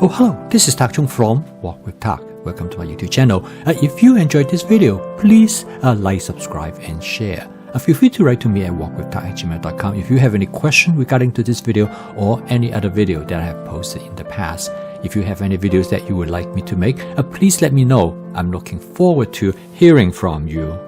Oh, hello, this is Tak Chung from Walk with Tak. Welcome to my YouTube channel. If you enjoyed this video, please like, subscribe, and share. Feel free to write to me at walkwithtak@gmail.com if you have any question regarding to this video or any other video that I have posted in the past. If you have any videos that you would like me to make, please let me know. I'm looking forward to hearing from you.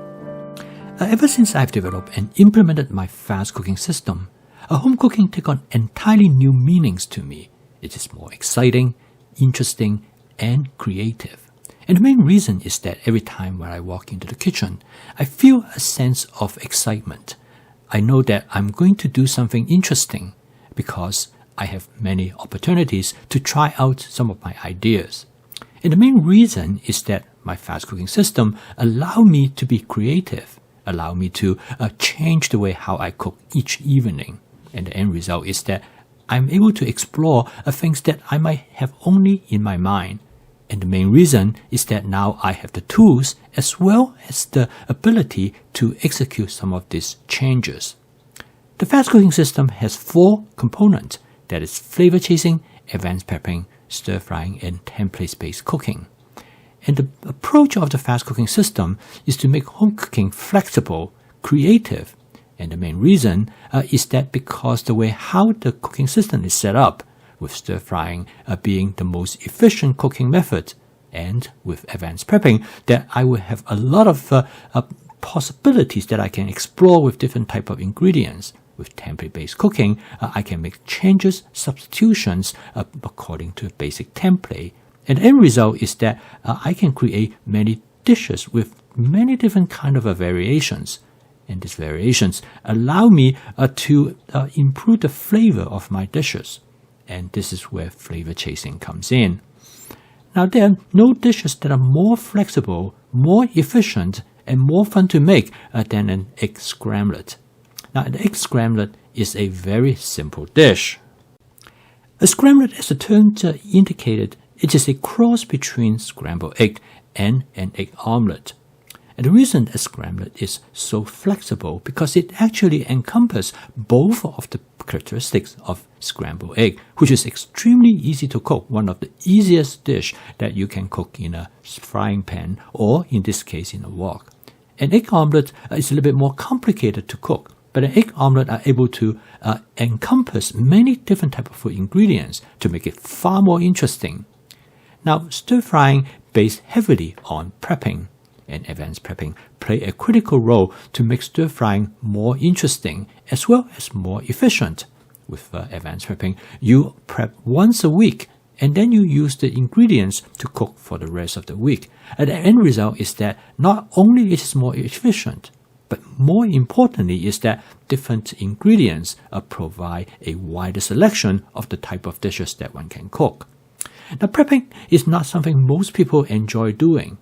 Ever since I've developed and implemented my fast cooking system, home cooking took on entirely new meanings to me. It is more exciting, interesting, and creative. And the main reason is that every time when I walk into the kitchen, I feel a sense of excitement. I know that I'm going to do something interesting because I have many opportunities to try out some of my ideas. And the main reason is that my fast cooking system allows me to be creative, allow me to change the way how I cook each evening. And the end result is that I'm able to explore things that I might have only in my mind. And the main reason is that now I have the tools as well as the ability to execute some of these changes. The fast cooking system has 4 components. That is flavor chasing, advanced prepping, stir frying, and template-based cooking. And the approach of the fast cooking system is to make home cooking flexible, creative. And the main reason is that because the way how the cooking system is set up, with stir frying being the most efficient cooking method, and with advanced prepping, that I will have a lot of possibilities that I can explore with different type of ingredients. With template-based cooking, I can make changes, substitutions according to a basic template. And the end result is that I can create many dishes with many different kind of variations. And these variations allow me to improve the flavor of my dishes. And this is where flavor chasing comes in. Now, there are no dishes that are more flexible, more efficient, and more fun to make than an egg scramlet. Now, an egg scramlet is a very simple dish. A scramlet, as the term indicated, it is a cross between scrambled egg and an egg omelette. And the reason a scramlet is so flexible because it actually encompasses both of the characteristics of scrambled egg, which is extremely easy to cook, one of the easiest dish that you can cook in a frying pan or in this case in a wok. An egg omelette is a little bit more complicated to cook, but an egg omelette are able to encompass many different types of food ingredients to make it far more interesting. Now, stir frying based heavily on prepping, and advanced prepping play a critical role to make stir frying more interesting as well as more efficient. With advanced prepping, you prep once a week and then you use the ingredients to cook for the rest of the week. And the end result is that not only it is more efficient, but more importantly is that different ingredients provide a wider selection of the type of dishes that one can cook. Now, prepping is not something most people enjoy doing.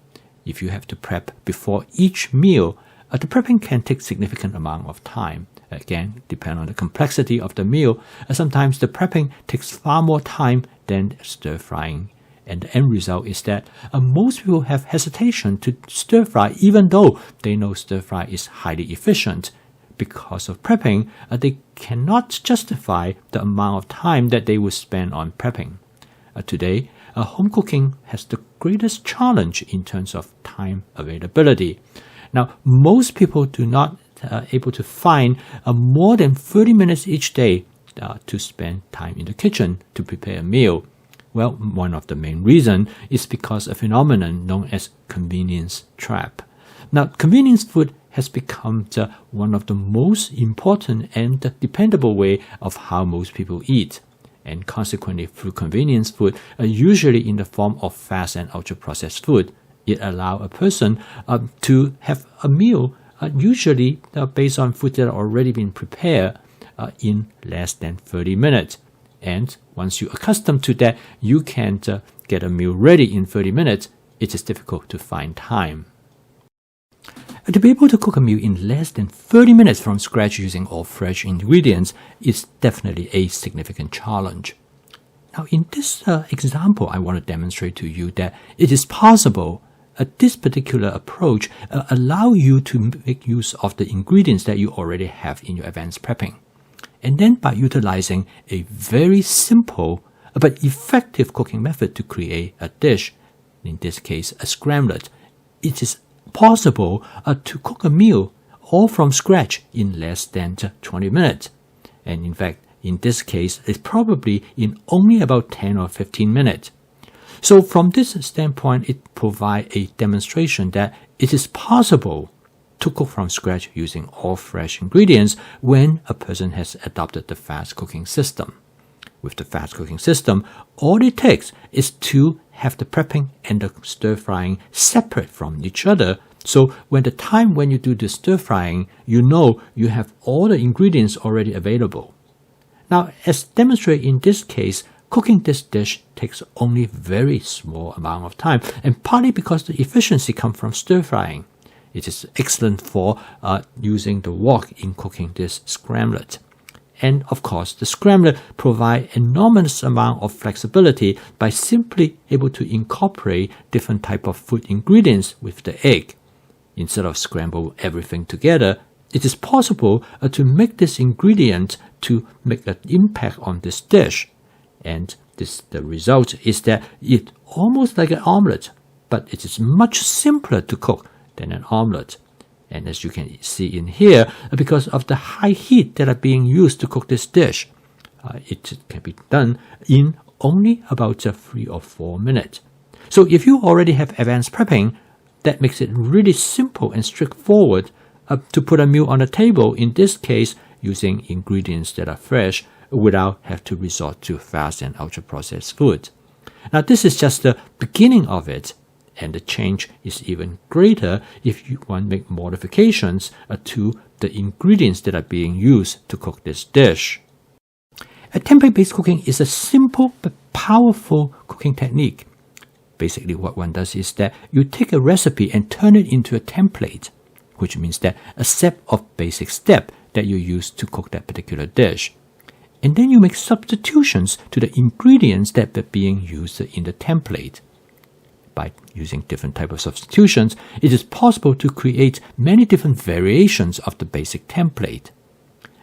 If you have to prep before each meal, the prepping can take significant amount of time. Again, depending on the complexity of the meal, sometimes the prepping takes far more time than stir frying. And the end result is that most people have hesitation to stir fry even though they know stir fry is highly efficient. Because of prepping, they cannot justify the amount of time that they will spend on prepping. Today, home cooking has the greatest challenge in terms of time availability. Now, most people do not able to find more than 30 minutes each day to spend time in the kitchen to prepare a meal. Well, one of the main reasons is because of a phenomenon known as convenience trap. Now, convenience food has become one of the most important and dependable way of how most people eat. And consequently, through convenience food, usually in the form of fast and ultra-processed food, it allows a person to have a meal usually based on food that have already been prepared in less than 30 minutes. And once you're accustomed to that, you can get a meal ready in 30 minutes. It is difficult to find time. To be able to cook a meal in less than 30 minutes from scratch using all fresh ingredients is definitely a significant challenge. Now, in this example, I want to demonstrate to you that it is possible. This particular approach allows you to make use of the ingredients that you already have in your advanced prepping. And then by utilizing a very simple but effective cooking method to create a dish, in this case a scramlet. It is possible to cook a meal all from scratch in less than 20 minutes. And in fact, in this case, it's probably in only about 10 or 15 minutes. So from this standpoint, it provides a demonstration that it is possible to cook from scratch using all fresh ingredients when a person has adopted the fast cooking system. With the fast cooking system, all it takes is to have the prepping and the stir frying separate from each other. So when you do the stir frying, you know you have all the ingredients already available. Now, as demonstrated in this case, cooking this dish takes only very small amount of time, and partly because the efficiency comes from stir frying. It is excellent for using the wok in cooking this scramlet. And of course, the scramlet provides enormous amount of flexibility by simply able to incorporate different type of food ingredients with the egg. Instead of scramble everything together, it is possible to make this ingredient to make an impact on this dish. And the result is that it's almost like an omelette, but it is much simpler to cook than an omelette. And as you can see in here, because of the high heat that are being used to cook this dish, it can be done in only about 3 or 4 minutes. So if you already have advanced prepping, that makes it really simple and straightforward to put a meal on the table, in this case using ingredients that are fresh without have to resort to fast and ultra-processed food. Now this is just the beginning of it, and the change is even greater if you want to make modifications to the ingredients that are being used to cook this dish. A tempate-based cooking is a simple but powerful cooking technique. Basically what one does is that you take a recipe and turn it into a template, which means that a set of basic steps that you use to cook that particular dish. And then you make substitutions to the ingredients that are being used in the template. By using different types of substitutions, it is possible to create many different variations of the basic template.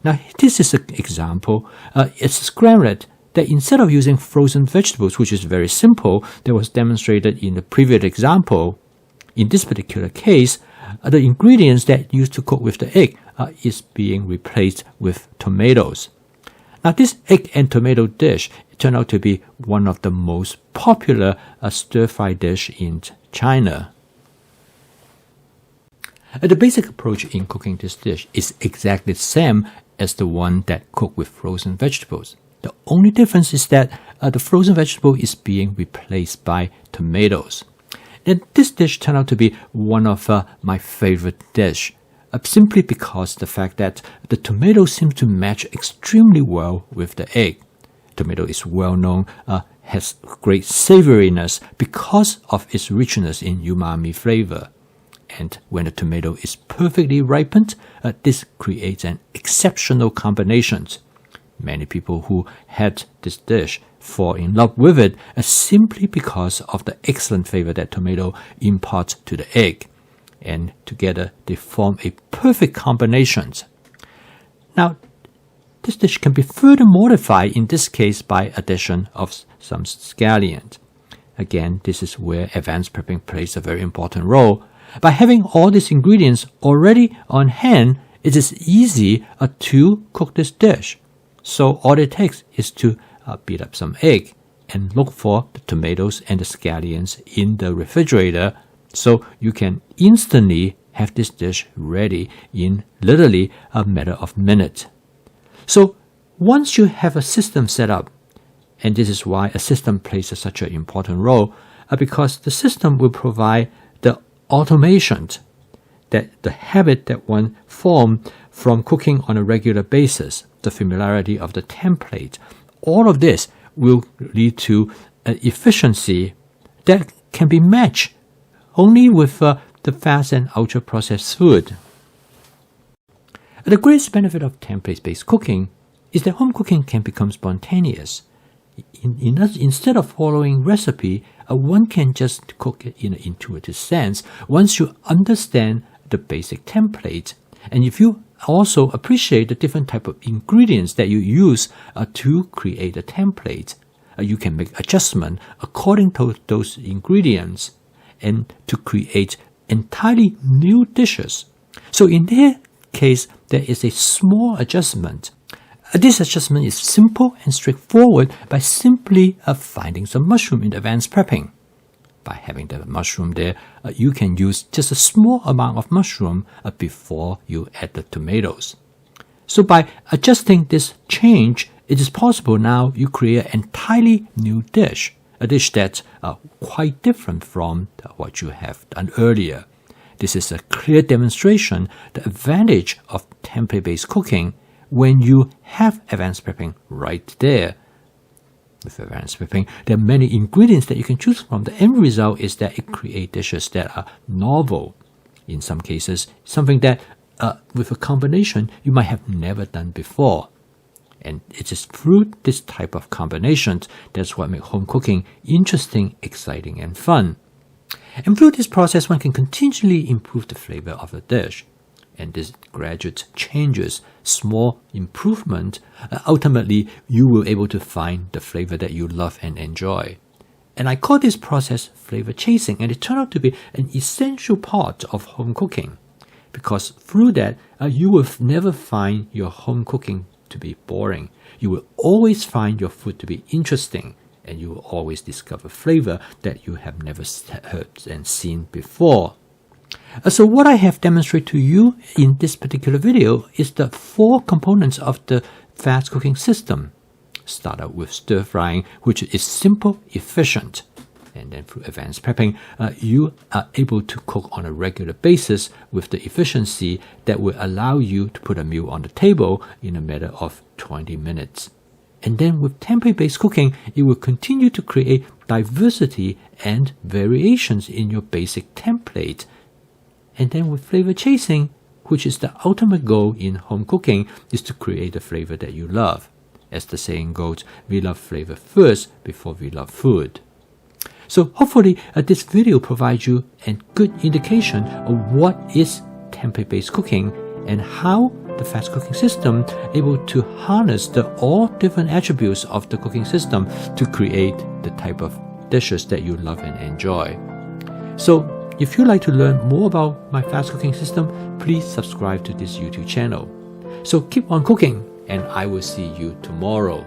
Now, this is an example. It's a scramlet that instead of using frozen vegetables, which is very simple, that was demonstrated in the previous example, in this particular case, the ingredients that used to cook with the egg is being replaced with tomatoes. Now, this egg and tomato dish turned out to be one of the most popular stir-fry dish in China. The basic approach in cooking this dish is exactly the same as the one that cooked with frozen vegetables. The only difference is that the frozen vegetable is being replaced by tomatoes. And this dish turned out to be one of my favorite dish, simply because the fact that the tomato seems to match extremely well with the egg. Tomato is well known, has great savoriness because of its richness in umami flavor. And when the tomato is perfectly ripened, this creates an exceptional combination. Many people who had this dish fall in love with it simply because of the excellent flavor that tomato imparts to the egg. And together they form a perfect combination. Now, this dish can be further modified in this case by addition of some scallions. Again, this is where advanced prepping plays a very important role. By having all these ingredients already on hand, it is easy to cook this dish. So all it takes is to beat up some egg and look for the tomatoes and the scallions in the refrigerator, so you can instantly have this dish ready in literally a matter of minutes. So once you have a system set up, and this is why a system plays such an important role, because the system will provide the automation, that the habit that one forms from cooking on a regular basis, the familiarity of the template, all of this will lead to an efficiency that can be matched only with the fast and ultra-processed food. The greatest benefit of template-based cooking is that home cooking can become spontaneous. Instead of following recipe, one can just cook it in an intuitive sense once you understand the basic template. And if you also appreciate the different type of ingredients that you use to create a template, you can make adjustment according to those ingredients and to create entirely new dishes. So in their case, there is a small adjustment. This adjustment is simple and straightforward by simply finding some mushroom in advanced prepping. By having the mushroom there, you can use just a small amount of mushroom before you add the tomatoes. So by adjusting this change, it is possible now you create an entirely new dish, a dish that's quite different from what you have done earlier. This is a clear demonstration the advantage of template-based cooking when you have advanced prepping right there. With advanced prepping, there are many ingredients that you can choose from. The end result is that it creates dishes that are novel. In some cases, something that with a combination you might have never done before. And it is through this type of combinations that's what makes home cooking interesting, exciting, and fun. And through this process, one can continually improve the flavor of the dish. And this gradual changes, small improvement, ultimately you will be able to find the flavor that you love and enjoy. And I call this process flavor chasing, and it turned out to be an essential part of home cooking. Because through that, you will never find your home cooking to be boring. You will always find your food to be interesting, and you will always discover flavor that you have never heard and seen before. So what I have demonstrated to you in this particular video is the 4 components of the fast cooking system. Start out with stir frying, which is simple, efficient. And then through advanced prepping, you are able to cook on a regular basis with the efficiency that will allow you to put a meal on the table in a matter of 20 minutes. And then with template-based cooking, it will continue to create diversity and variations in your basic template. And then with flavor chasing, which is the ultimate goal in home cooking, is to create a flavor that you love. As the saying goes, we love flavor first before we love food. So hopefully this video provides you a good indication of what is template-based cooking and how the fast cooking system able to harness the all different attributes of the cooking system to create the type of dishes that you love and enjoy. So if you'd like to learn more about my fast cooking system, please subscribe to this YouTube channel. So keep on cooking, and I will see you tomorrow.